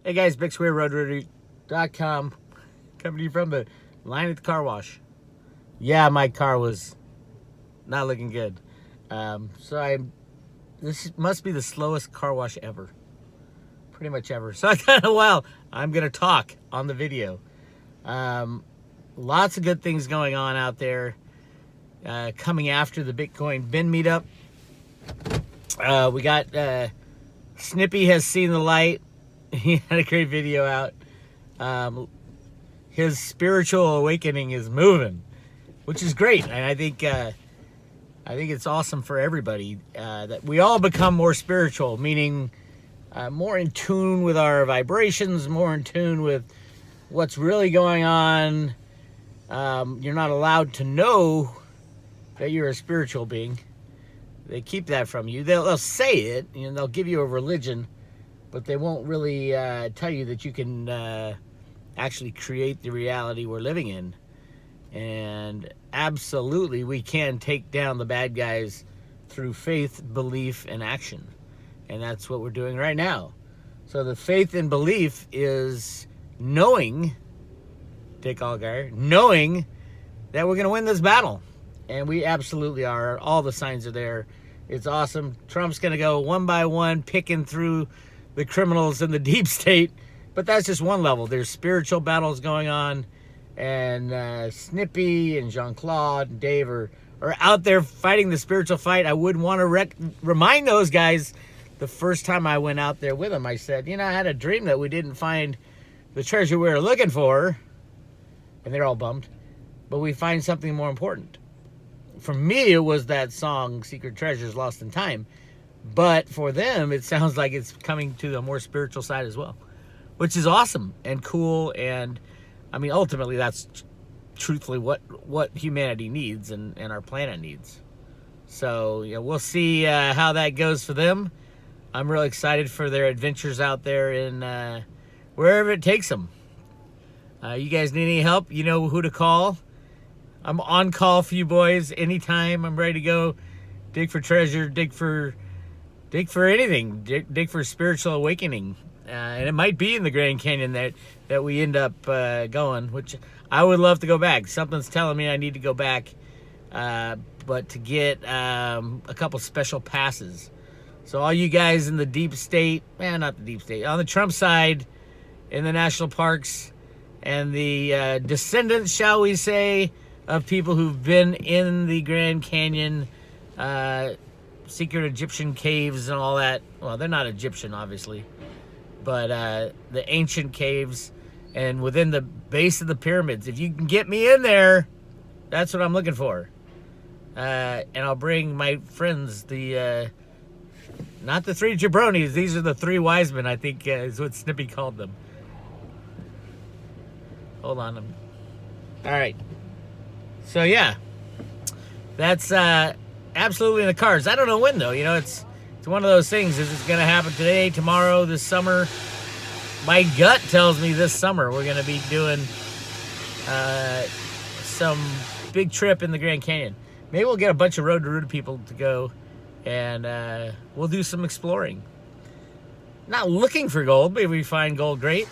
Hey guys, BigSquareRoadRooter.com coming to you from the line at the car wash. Yeah, my car was not looking good. This must be the slowest car wash ever. Pretty much ever. So I thought, well, I'm going to talk on the video. Lots of good things going on out there. Coming after the Bitcoin bin meetup. We got Snippy has seen the light. He had a great video out. His spiritual awakening is moving, which is great. And I think it's awesome for everybody that we all become more spiritual, meaning more in tune with our vibrations, more in tune with what's really going on. You're not allowed to know that you're a spiritual being. They keep that from you. They'll say it, and they'll give you a religion, but they won't really tell you that you can actually create the reality we're living in. And absolutely, we can take down the bad guys through faith, belief, and action. And that's what we're doing right now. So the faith and belief is knowing, Dick Allgaier, knowing that we're going to win this battle. And we absolutely are. All the signs are there. It's awesome. Trump's going to go one by one, picking through the criminals in the deep state. But that's just one level. There's spiritual battles going on. And Snippy and Jean-Claude and Dave are out there fighting the spiritual fight. I would want to remind those guys, the first time I went out there with them, I said, I had a dream that we didn't find the treasure we were looking for. And they're all bummed. But we find something more important. For me, it was that song, Secret Treasures Lost in Time. But for them, it sounds like it's coming to the more spiritual side as well, which is awesome and cool. And, I mean, ultimately, that's truthfully what humanity needs and our planet needs. So, we'll see how that goes for them. I'm really excited for their adventures out there in wherever it takes them. You guys need any help? You know who to call. I'm on call for you boys anytime. I'm ready to go. Dig for treasure. Dig for anything. Dig for spiritual awakening. And it might be in the Grand Canyon that we end up going, which I would love to go back. Something's telling me I need to go back, but to get a couple special passes. So all you guys in the deep state, not the deep state, on the Trump side, in the national parks, and the descendants, shall we say, of people who've been in the Grand Canyon, secret Egyptian caves and all that. Well, they're not Egyptian, obviously, but the ancient caves and within the base of the pyramids. If you can get me in there, that's what I'm looking for. And I'll bring my friends, not the three jabronis, these are the three wise men, I think is what Snippy called them. Hold on. All right. So, yeah, that's absolutely in the cards. I don't know when, though. It's one of those things. Is it going to happen today, tomorrow, this summer? My gut tells me this summer we're going to be doing some big trip in the Grand Canyon. Maybe we'll get a bunch of Road to Rooter people to go, and we'll do some exploring. Not looking for gold, but if we find gold, great.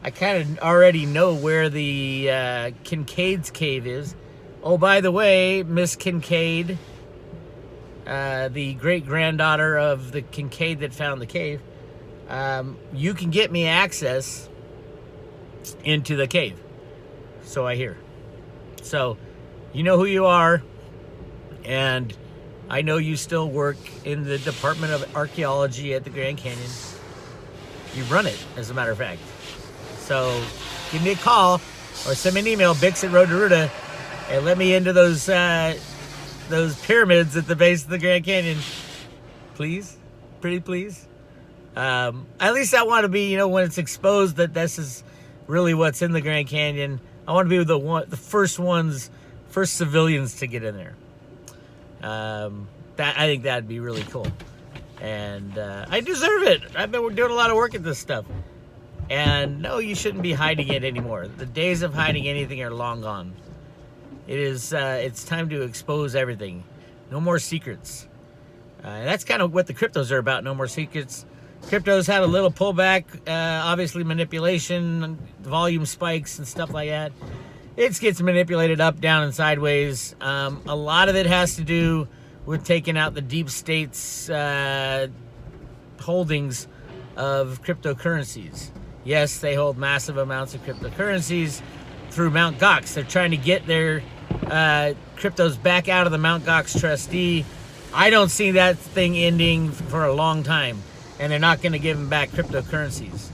I kind of already know where the Kincaid's cave is. Oh, by the way, Miss Kincaid, the great-granddaughter of the Kincaid that found the cave, you can get me access into the cave. So I hear. So, you know who you are, and I know you still work in the Department of Archaeology at the Grand Canyon. You run it, as a matter of fact. So give me a call or send me an email, bix@road2ruta, and let me into those pyramids at the base of the Grand Canyon. Please. Pretty please. At least I want to be, when it's exposed that this is really what's in the Grand Canyon. I want to be the first civilians to get in there. I think that'd be really cool. And I deserve it. I've been doing a lot of work at this stuff. And no, you shouldn't be hiding it anymore. The days of hiding anything are long gone. It's time to expose everything. No more secrets. That's kind of what the cryptos are about. No more secrets. Crypto's had a little pullback, obviously manipulation, volume spikes and stuff like that. It gets manipulated up, down, and sideways. A lot of it has to do with taking out the deep state's holdings of cryptocurrencies. Yes, they hold massive amounts of cryptocurrencies through Mt. Gox. They're trying to get their cryptos back out of the Mt. Gox trustee. I don't see that thing ending for a long time, and they're not going to give them back cryptocurrencies.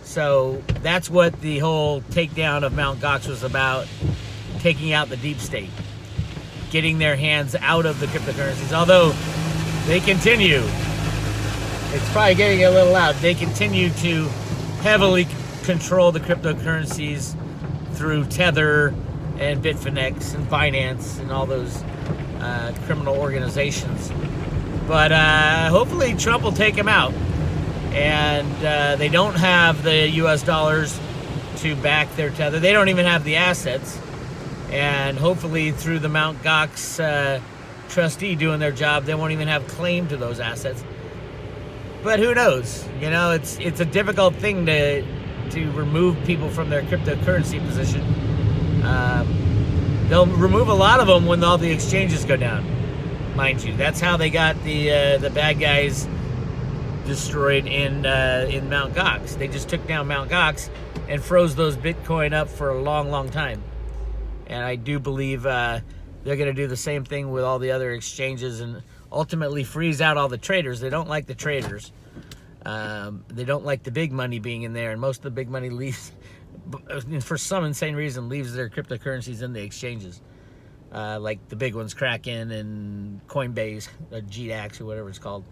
So that's what the whole takedown of Mt. Gox was about, taking out the deep state, getting their hands out of the cryptocurrencies. Although they continue, it's probably getting a little loud, they continue to heavily control the cryptocurrencies through Tether and Bitfinex and Binance and all those criminal organizations. But hopefully Trump will take them out. And they don't have the US dollars to back their Tether. They don't even have the assets. And hopefully through the Mt. Gox trustee doing their job, they won't even have claim to those assets. But who knows? You know, it's a difficult thing to remove people from their cryptocurrency position. They'll remove a lot of them when all the exchanges go down, mind you. That's how they got the bad guys destroyed in Mt. Gox. They just took down Mt. Gox and froze those Bitcoin up for a long, long time. And I do believe they're going to do the same thing with all the other exchanges and ultimately freeze out all the traders. They don't like the traders. They don't like the big money being in there, and most of the big money leaves, for some insane reason, leaves their cryptocurrencies in the exchanges. Like the big ones, Kraken and Coinbase, GDAX or whatever it's called.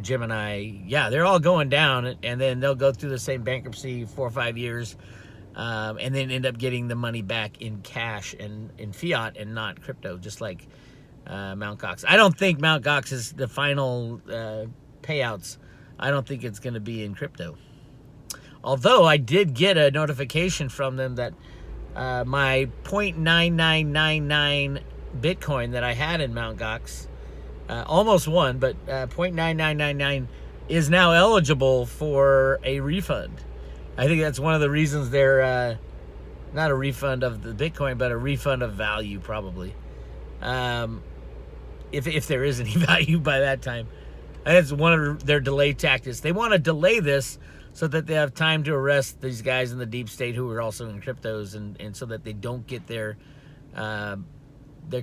Gemini, yeah, they're all going down, and then they'll go through the same bankruptcy 4 or 5 years, and then end up getting the money back in cash and in fiat and not crypto, just like Mt. Gox. I don't think Mt. Gox is the final payouts. I don't think it's going to be in crypto. Although I did get a notification from them that my 0.9999 Bitcoin that I had in Mt. Gox, almost won, but 0.9999 is now eligible for a refund. I think that's one of the reasons they're not a refund of the Bitcoin, but a refund of value, probably. If there is any value by that time. And that's one of their delay tactics. They want to delay this so that they have time to arrest these guys in the deep state who are also in cryptos, and so that they don't get their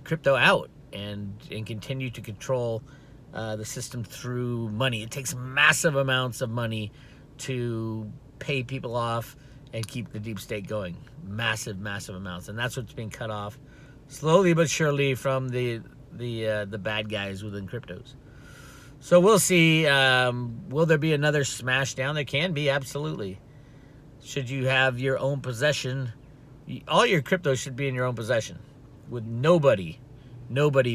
crypto out and continue to control the system through money. It takes massive amounts of money to pay people off and keep the deep state going. Massive, massive amounts. And that's what's being cut off slowly but surely from the bad guys within cryptos. So we'll see. Will there be another smash down? There can be, absolutely. Should you have your own possession, all your cryptos should be in your own possession with nobody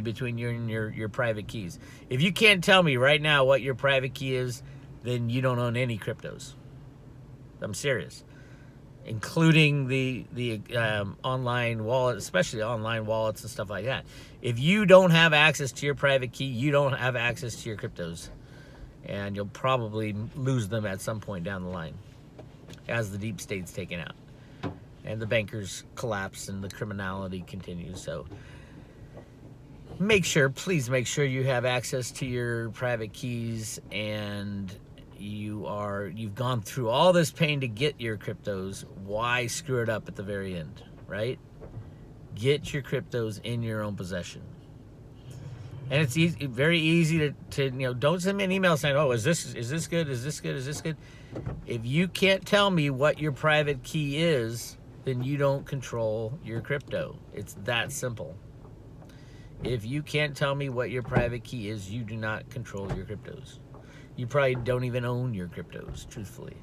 between you and your private keys. If you can't tell me right now what your private key is, then you don't own any cryptos. I'm serious. Including the online wallet, especially online wallets and stuff like that. If you don't have access to your private key, you don't have access to your cryptos. And you'll probably lose them at some point down the line as the deep state's taken out and the bankers collapse and the criminality continues. So please make sure you have access to your private keys, and you've gone through all this pain to get your cryptos. Why screw it up at the very end, right? Get your cryptos in your own possession. And it's easy, very easy to don't send me an email saying, oh, is this good? Is this good? Is this good? If you can't tell me what your private key is, then you don't control your crypto. It's that simple. If you can't tell me what your private key is, you do not control your cryptos. You probably don't even own your cryptos, truthfully.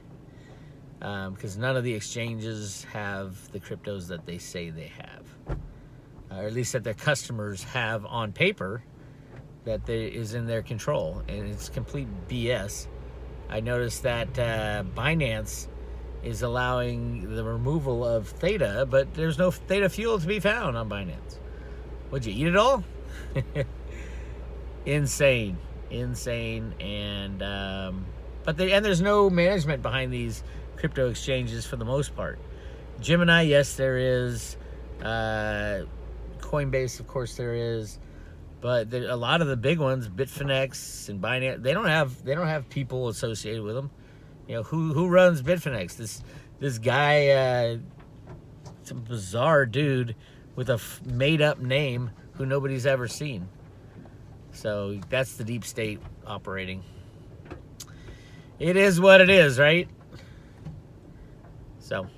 Because none of the exchanges have the cryptos that they say they have. Or at least that their customers have on paper that is in their control. And it's complete BS. I noticed that Binance is allowing the removal of Theta, but there's no Theta fuel to be found on Binance. Would you eat it all? Insane. And And there's no management behind these crypto exchanges for the most part. Gemini, yes, there is. Coinbase, of course, there is. But a lot of the big ones, Bitfinex and Binance, they don't have people associated with them. You know, who runs Bitfinex? This guy, some bizarre dude with a made up name who nobody's ever seen. So that's the deep state operating. It is what it is, right? So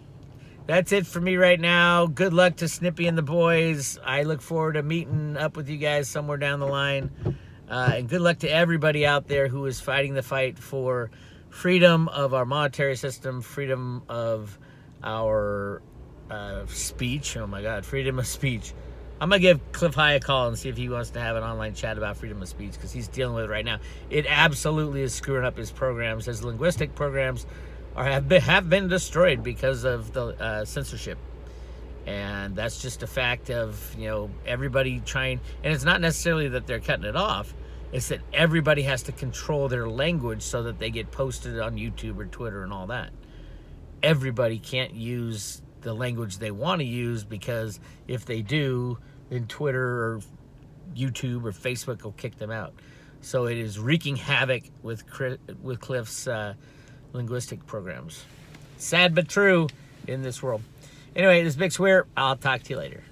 that's it for me right now. Good luck to Snippy and the boys. I look forward to meeting up with you guys somewhere down the line. And good luck to everybody out there who is fighting the fight for freedom of our monetary system, freedom of our speech. Oh my God, freedom of speech. I'm going to give Cliff High a call and see if he wants to have an online chat about freedom of speech, because he's dealing with it right now. It absolutely is screwing up his programs. His linguistic programs have been destroyed because of the censorship. And that's just a fact of, you know, everybody trying. And it's not necessarily that they're cutting it off. It's that everybody has to control their language so that they get posted on YouTube or Twitter and all that. Everybody can't use the language they want to use, because if they do, then Twitter or YouTube or Facebook will kick them out. So it is wreaking havoc with Cliff's linguistic programs. Sad but true in this world. Anyway, this is Big Weir. I'll talk to you later.